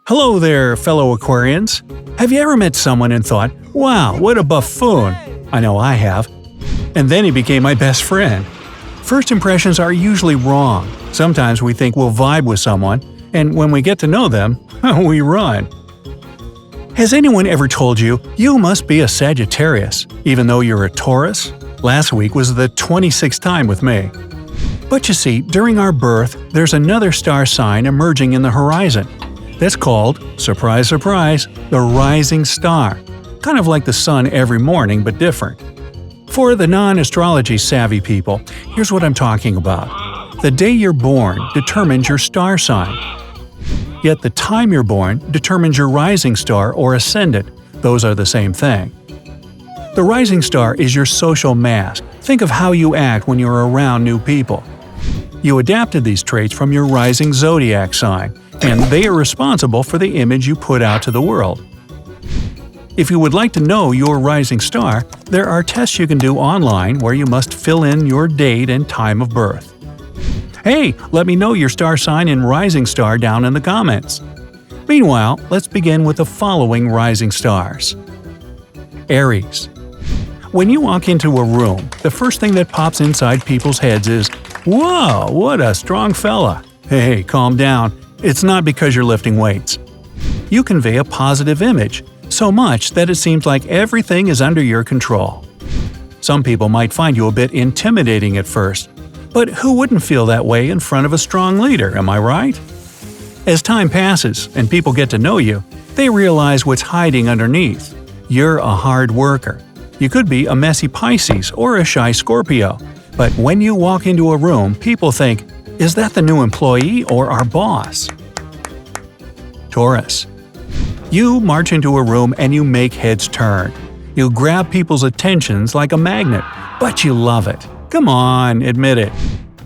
Hello there, fellow Aquarians. Have you ever met someone and thought, wow, what a buffoon? I know I have. And then he became my best friend. First impressions are usually wrong. Sometimes we think we'll vibe with someone, and when we get to know them, we run. Has anyone ever told you, you must be a Saggitarius, even though you're a Taurus? Last week was the 26th time with me. But you see, during our birth, there's another star sign emerging in the horizon. That's called, surprise surprise, the rising star. Kind of like the sun every morning, but different. For the non-astrology savvy people, here's what I'm talking about. The day you're born determines your star sign. Yet the time you're born determines your rising star or ascendant. Those are the same thing. The rising star is your social mask. Think of how you act when you're around new people. You adapted these traits from your rising zodiac sign, and they are responsible for the image you put out to the world. If you would like to know your rising star, there are tests you can do online where you must fill in your date and time of birth. Hey, let me know your star sign and rising star down in the comments. Meanwhile, let's begin with the following rising stars. Aries. When you walk into a room, the first thing that pops inside people's heads is, "Whoa, what a strong fella." Hey, calm down. It's not because you're lifting weights. You convey a positive image, so much that it seems like everything is under your control. Some people might find you a bit intimidating at first, but who wouldn't feel that way in front of a strong leader, am I right? As time passes and people get to know you, they realize what's hiding underneath. You're a hard worker. You could be a messy Pisces or a shy Scorpio, but when you walk into a room, people think, is that the new employee or our boss? Taurus. You march into a room and you make heads turn. You grab people's attentions like a magnet, but you love it. Come on, admit it.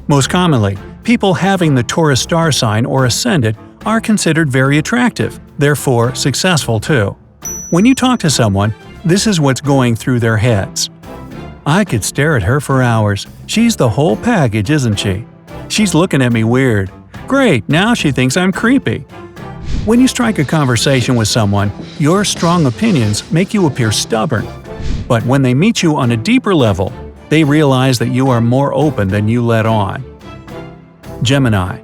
Most commonly, people having the Taurus star sign or ascendant are considered very attractive, therefore successful too. When you talk to someone, this is what's going through their heads. I could stare at her for hours. She's the whole package, isn't she? She's looking at me weird. Great, now she thinks I'm creepy. When you strike a conversation with someone, your strong opinions make you appear stubborn. But when they meet you on a deeper level, they realize that you are more open than you let on. Gemini.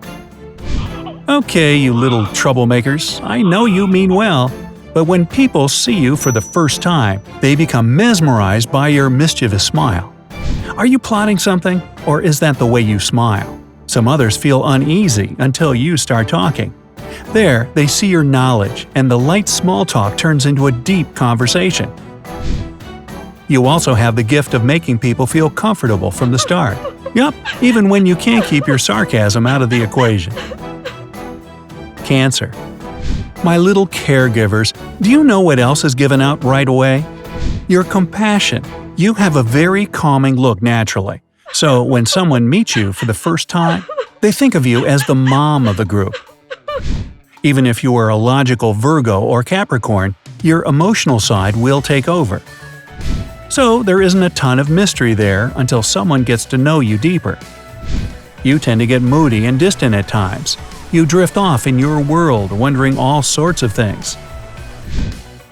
Okay, you little troublemakers, I know you mean well, but when people see you for the first time, they become mesmerized by your mischievous smile. Are you plotting something, or is that the way you smile? Some others feel uneasy until you start talking. There, they see your knowledge, and the light small talk turns into a deep conversation. You also have the gift of making people feel comfortable from the start. Yup, even when you can't keep your sarcasm out of the equation. Cancer. My little caregivers, do you know what else is given out right away? Your compassion. You have a very calming look naturally. So when someone meets you for the first time, they think of you as the mom of the group. Even if you are a logical Virgo or Capricorn, your emotional side will take over. So there isn't a ton of mystery there until someone gets to know you deeper. You tend to get moody and distant at times. You drift off in your world, wondering all sorts of things.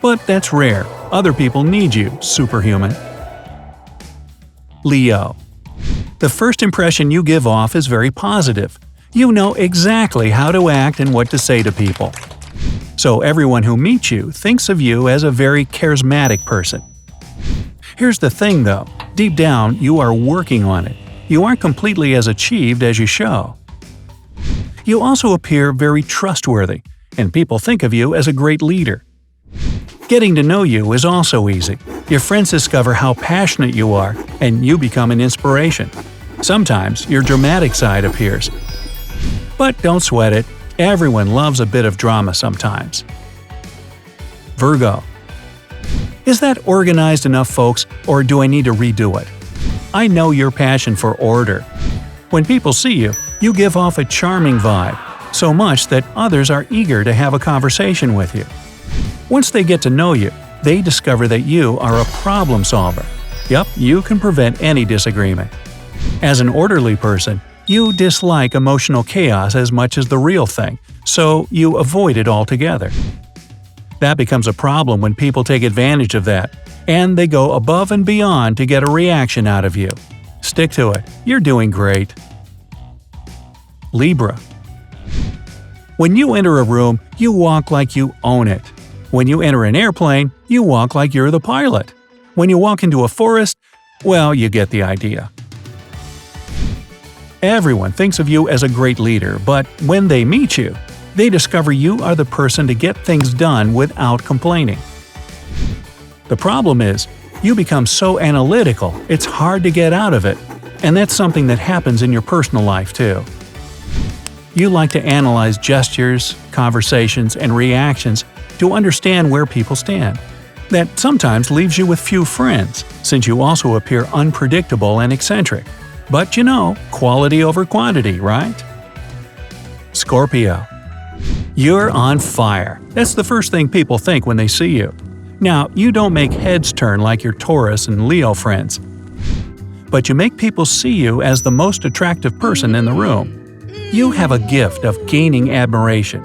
But that's rare. Other people need you, superhuman. Leo. The first impression you give off is very positive. You know exactly how to act and what to say to people. So everyone who meets you thinks of you as a very charismatic person. Here's the thing though, deep down you are working on it. You aren't completely as achieved as you show. You also appear very trustworthy, and people think of you as a great leader. Getting to know you is also easy. Your friends discover how passionate you are, and you become an inspiration. Sometimes your dramatic side appears. But don't sweat it, everyone loves a bit of drama sometimes. Virgo. Is that organized enough, folks, or do I need to redo it? I know your passion for order. When people see you, you give off a charming vibe, so much that others are eager to have a conversation with you. Once they get to know you, they discover that you are a problem solver. Yup, you can prevent any disagreement. As an orderly person, You dislike emotional chaos as much as the real thing, so you avoid it altogether. That becomes a problem when people take advantage of that, and they go above and beyond to get a reaction out of you. Stick to it. You're doing great. Libra. When you enter a room, you walk like you own it. When you enter an airplane, you walk like you're the pilot. When you walk into a forest, well, you get the idea. Everyone thinks of you as a great leader, but when they meet you, they discover you are the person to get things done without complaining. The problem is, you become so analytical, it's hard to get out of it, and that's something that happens in your personal life too. You like to analyze gestures, conversations, and reactions to understand where people stand. That sometimes leaves you with few friends, since you also appear unpredictable and eccentric. But you know, quality over quantity, right? Scorpio. You're on fire. That's the first thing people think when they see you. Now, you don't make heads turn like your Taurus and Leo friends, but you make people see you as the most attractive person in the room. You have a gift of gaining admiration.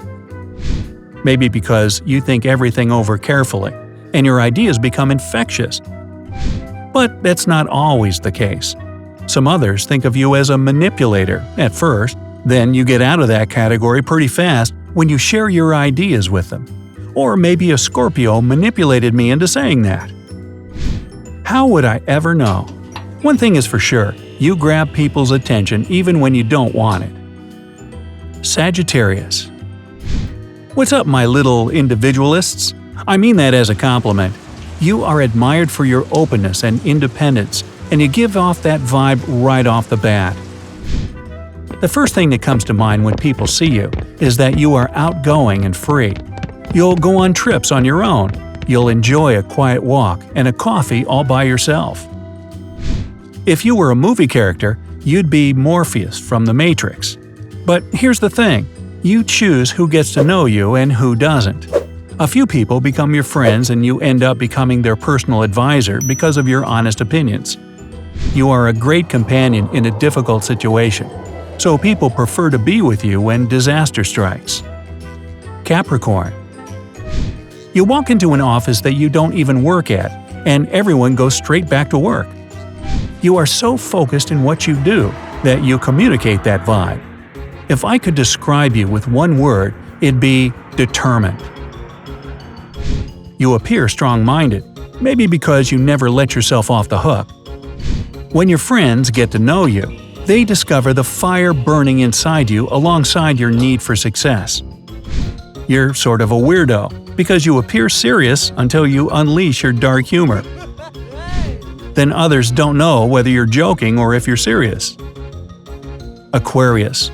Maybe because you think everything over carefully, and your ideas become infectious. But that's not always the case. Some others think of you as a manipulator at first, then you get out of that category pretty fast when you share your ideas with them. Or maybe a Scorpio manipulated me into saying that. How would I ever know? One thing is for sure, you grab people's attention even when you don't want it. Saggitarius. What's up, my little individualists? I mean that as a compliment. You are admired for your openness and independence, and you give off that vibe right off the bat. The first thing that comes to mind when people see you is that you are outgoing and free. You'll go on trips on your own. You'll enjoy a quiet walk and a coffee all by yourself. If you were a movie character, you'd be Morpheus from The Matrix. But here's the thing, you choose who gets to know you and who doesn't. A few people become your friends and you end up becoming their personal advisor because of your honest opinions. You are a great companion in a difficult situation, so people prefer to be with you when disaster strikes. Capricorn. You walk into an office that you don't even work at, and everyone goes straight back to work. You are so focused in what you do that you communicate that vibe. If I could describe you with one word, it'd be determined. You appear strong-minded, maybe because you never let yourself off the hook. When your friends get to know you, they discover the fire burning inside you alongside your need for success. You're sort of a weirdo, because you appear serious until you unleash your dark humor. Then others don't know whether you're joking or if you're serious. Aquarius.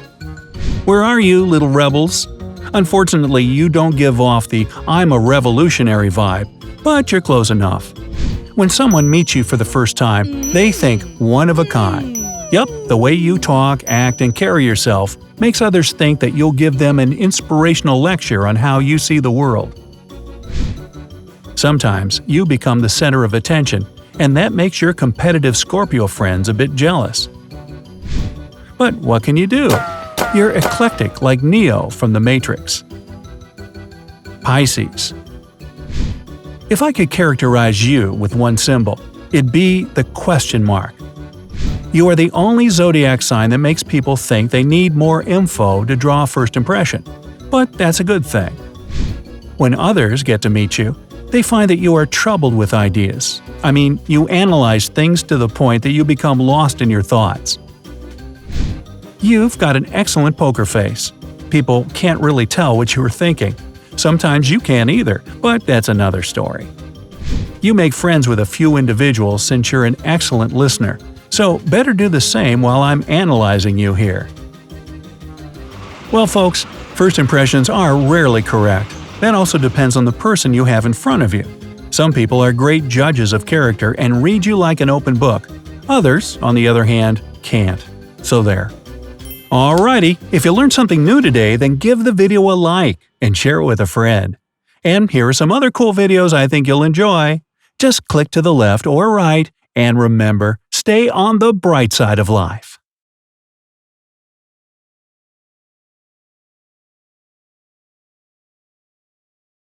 Where are you, little rebels? Unfortunately, you don't give off the "I'm a revolutionary" vibe, but you're close enough. When someone meets you for the first time, they think one of a kind. Yup, the way you talk, act, and carry yourself makes others think that you'll give them an inspirational lecture on how you see the world. Sometimes you become the center of attention, and that makes your competitive Scorpio friends a bit jealous. But what can you do? You're eclectic like Neo from The Matrix. Pisces. If I could characterize you with one symbol, it'd be the question mark. You are the only zodiac sign that makes people think they need more info to draw a first impression, but that's a good thing. When others get to meet you, they find that you are troubled with ideas. I mean, you analyze things to the point that you become lost in your thoughts. You've got an excellent poker face. People can't really tell what you were thinking. Sometimes you can't either, but that's another story. You make friends with a few individuals since you're an excellent listener, so better do the same while I'm analyzing you here. Well, folks, first impressions are rarely correct. That also depends on the person you have in front of you. Some people are great judges of character and read you like an open book. Others, on the other hand, can't. So there. Alrighty, if you learned something new today, then give the video a like and share it with a friend. And here are some other cool videos I think you'll enjoy. Just click to the left or right, and remember, stay on the bright side of life.